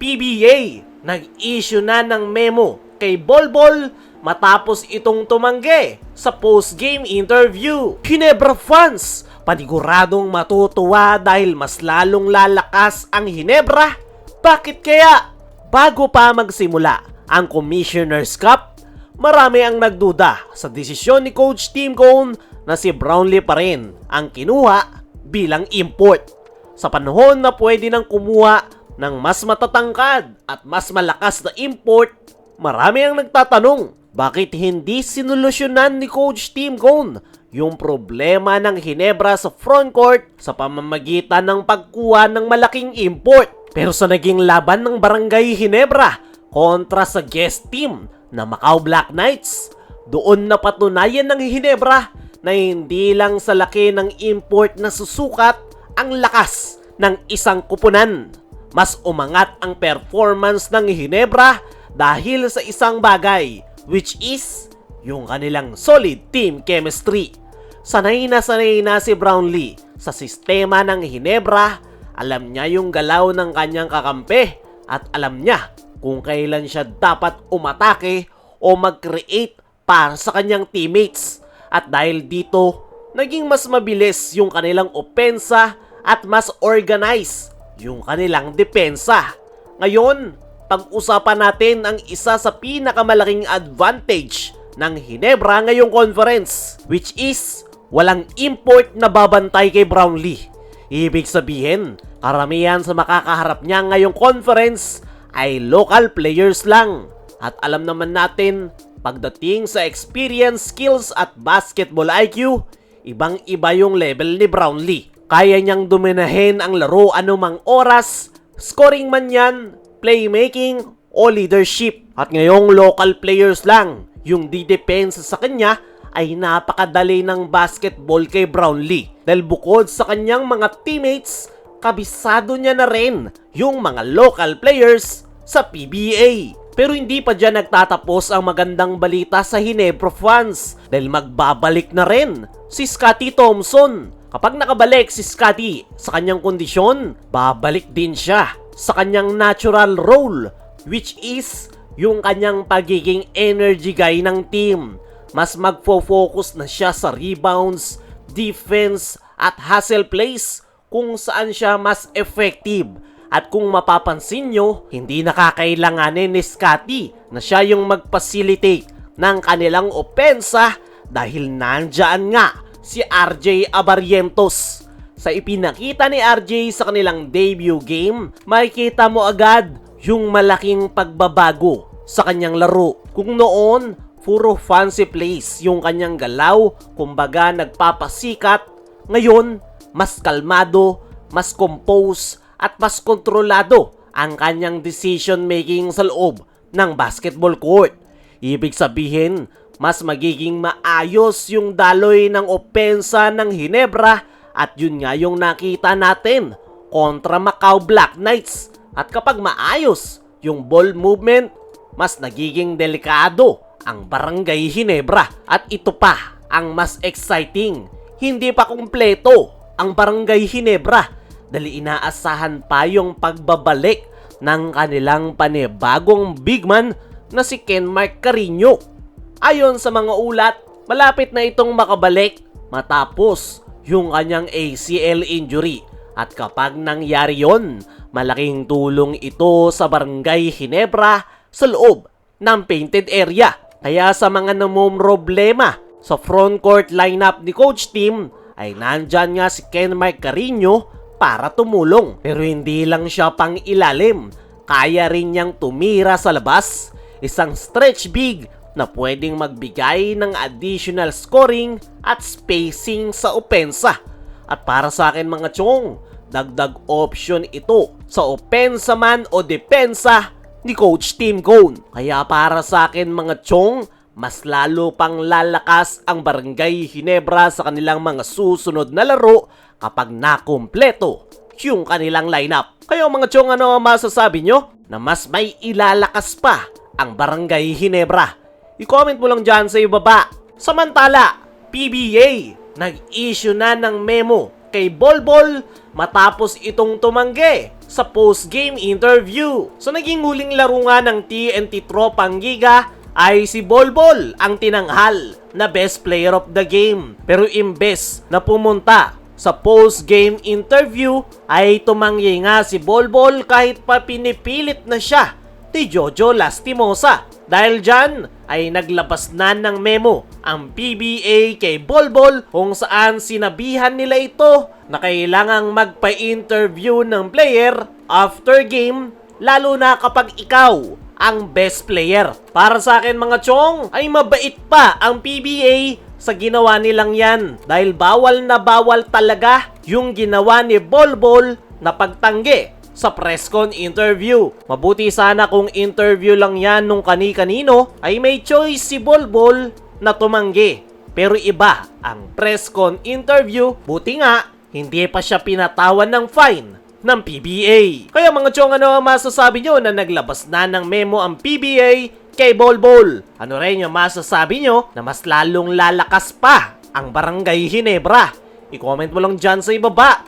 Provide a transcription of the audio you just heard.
PBA nag-issue na ng memo kay Bolbol matapos itong tumanggi sa post-game interview. Ginebra fans paniguradong matutuwa dahil mas lalong lalakas ang Ginebra. Bakit kaya? Bago pa magsimula ang Commissioner's Cup, marami ang nagduda sa desisyon ni Coach Tim Cone na si Brownlee pa rin ang kinuha bilang import. Sa panahon na pwede nang kumuha ng mas matatangkad at mas malakas na import, marami ang nagtatanong, bakit hindi sinolusyonan ni Coach Tim Cone yung problema ng Ginebra sa frontcourt sa pamamagitan ng pagkuha ng malaking import? Pero sa naging laban ng Barangay Ginebra kontra sa guest team na Macau Black Knights, doon napatunayan ng Ginebra na hindi lang sa laki ng import na susukat ang lakas ng isang kupunan. Mas umangat ang performance ng Ginebra dahil sa isang bagay, which is yung kanilang solid team chemistry. Sanay na si Brownlee sa sistema ng Ginebra. Alam niya yung galaw ng kanyang kakampi at alam niya kung kailan siya dapat umatake o mag-create para sa kanyang teammates. At dahil dito, naging mas mabilis yung kanilang opensa at mas organized yung kanilang depensa. Ngayon, pag-usapan natin ang isa sa pinakamalaking advantage ng Ginebra ngayong conference, which is walang import na babantay kay Brownlee. Ibig sabihin, karamihan sa makakaharap niya ngayong conference ay local players lang. At alam naman natin, pagdating sa experience, skills at basketball IQ, ibang-iba yung level ni Brownlee. Kaya niyang dominahin ang laro anumang oras, scoring man yan, playmaking o leadership. At ngayong local players lang yung didepensa sa kanya, ay napakadali ng basketball kay Brownlee. Dahil bukod sa kanyang mga teammates, kabisado niya na rin yung mga local players sa PBA. Pero hindi pa dyan nagtatapos ang magandang balita sa Ginebra fans dahil magbabalik na rin si Scottie Thompson. Kapag nakabalik si Scottie sa kanyang kondisyon, babalik din siya sa kanyang natural role, which is yung kanyang pagiging energy guy ng team. Mas magfo-focus na siya sa rebounds, defense at hustle plays kung saan siya mas effective. At kung mapapansin nyo, hindi nakakailanganin ni Scottie na siya yung mag-facilitate ng kanilang opensa dahil nandyan nga si RJ Abarientos. Sa ipinakita ni RJ sa kanilang debut game, makikita mo agad yung malaking pagbabago sa kanyang laro. Kung noon, puro fancy plays yung kanyang galaw, kumbaga nagpapasikat. Ngayon, mas kalmado, mas compose, at mas kontrolado ang kanyang decision making sa loob ng basketball court. Ibig sabihin, mas magiging maayos yung daloy ng opensa ng Ginebra at yun nga yung nakita natin kontra Macau Black Knights. At kapag maayos yung ball movement, mas nagiging delikado ang Barangay Ginebra. At ito pa ang mas exciting, hindi pa kumpleto ang Barangay Ginebra dahil inaasahan pa yung pagbabalik ng kanilang panibagong big man na si Kenmark Carino. Ayon sa mga ulat, malapit na itong makabalik matapos yung kanyang ACL injury. At kapag nangyari yon, malaking tulong ito sa Barangay Ginebra sa loob ng painted area. Kaya sa mga namumroblema sa frontcourt lineup ni Coach Tim, ay nandyan nga si Kenmark Carino para tumulong. Pero hindi lang siya pang ilalim, kaya rin niyang tumira sa labas. Isang stretch big na pwedeng magbigay ng additional scoring at spacing sa opensa. At para sa akin mga chong, dagdag option ito sa opensa man o depensa ni Coach Tim Cone. Kaya para sa akin mga chong, mas lalo pang lalakas ang Barangay Ginebra sa kanilang mga susunod na laro kapag nakumpleto yung kanilang lineup. Kayo mga chong, ano ang masasabi nyo na mas may ilalakas pa ang Barangay Ginebra? I-comment mo lang dyan sa ibaba. Samantala, PBA nag-issue na ng memo kay Bolbol matapos itong tumanggi sa post-game interview. So naging huling laro nga ng TNT Tropang Giga ay si Bolbol ang tinanghal na best player of the game. Pero imbes na pumunta sa post-game interview ay tumanggi nga si Bolbol kahit pa pinipilit na siya ni Jojo Lastimosa. Dahil dyan ay naglabas na ng memo ang PBA kay Bolbol kung saan sinabihan nila ito na kailangang magpa-interview ng player after game, lalo na kapag ikaw ang best player. Para sa akin mga chong, ay mabait pa ang PBA sa ginawa nilang yan dahil bawal na bawal talaga yung ginawa ni Bolbol na pagtanggi sa presscon interview. Mabuti sana kung interview lang yan nung kani-kanino ay may choice si Bolbol na tumanggi. Pero iba ang presscon interview, buti nga hindi pa siya pinatawan ng fine ng PBA. Kaya mga chong, ano ang masasabi nyo na naglabas na ng memo ang PBA kay Bolbol? Ano rin yung masasabi nyo na mas lalong lalakas pa ang Barangay Ginebra? I-comment mo lang dyan sa ibaba.